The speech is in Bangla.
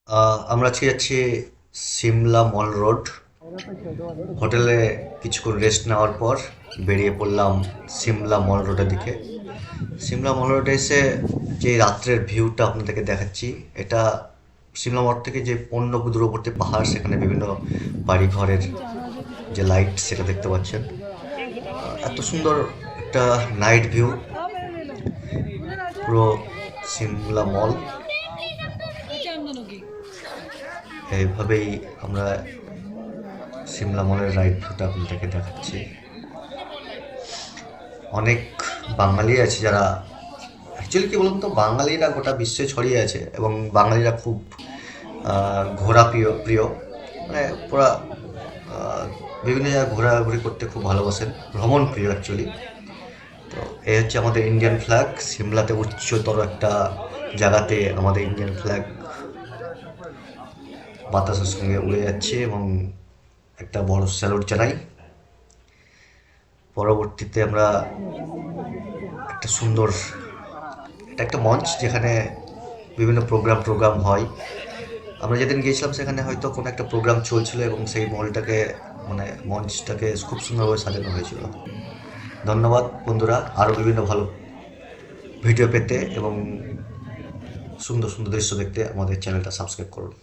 আমরা আজকে যাচ্ছি সিমলা মল রোড। হোটেলে কিছুক্ষণ রেস্ট নেওয়ার পর বেরিয়ে পড়লাম সিমলা মল রোডের দিকে। সিমলা মল রোডে এসে যে রাত্রের ভিউটা আপনাদেরকে দেখাচ্ছি, এটা সিমলা মল থেকে যে অন্য দূরবর্তী পাহাড়, সেখানে বিভিন্ন বাড়ি ঘরের যে লাইট সেটা দেখতে পাচ্ছেন। এত সুন্দর একটা নাইট ভিউ পুরো সিমলা মল। এইভাবেই আমরা সিমলা মলের রাইড ভিউটা আপনাদেরকে দেখাচ্ছি। অনেক বাঙালি আছে যারা, অ্যাকচুয়ালি কী বলুন তো, বাঙালিরা গোটা বিশ্বে ছড়িয়ে আছে এবং বাঙালিরা খুব ঘোরা প্রিয়, মানে পুরা বিভিন্ন জায়গায় ঘোরাঘুরি করতে খুব ভালোবাসেন, ভ্রমণ প্রিয় অ্যাকচুয়ালি। তো এই হচ্ছে আমাদের ইন্ডিয়ান ফ্ল্যাগ। সিমলাতে উচ্চতর একটা জায়গাতে আমাদের ইন্ডিয়ান ফ্ল্যাগ বাতাসের সঙ্গে উড়ে যাচ্ছে এবং একটা বড় স্যালুট জানাই। পরবর্তীতে আমরা একটা সুন্দর, এটা একটা মঞ্চ যেখানে বিভিন্ন প্রোগ্রাম হয়। আমরা যেদিন গিয়েছিলাম সেখানে হয়তো কোনো একটা প্রোগ্রাম চলছিল এবং সেই মলটাকে, মানে মঞ্চটাকে খুব সুন্দরভাবে সাজানো হয়েছিল। ধন্যবাদ বন্ধুরা। আরও বিভিন্ন ভালো ভিডিও পেতে এবং সুন্দর সুন্দর দৃশ্য দেখতে আমাদের চ্যানেলটা সাবস্ক্রাইব করুন।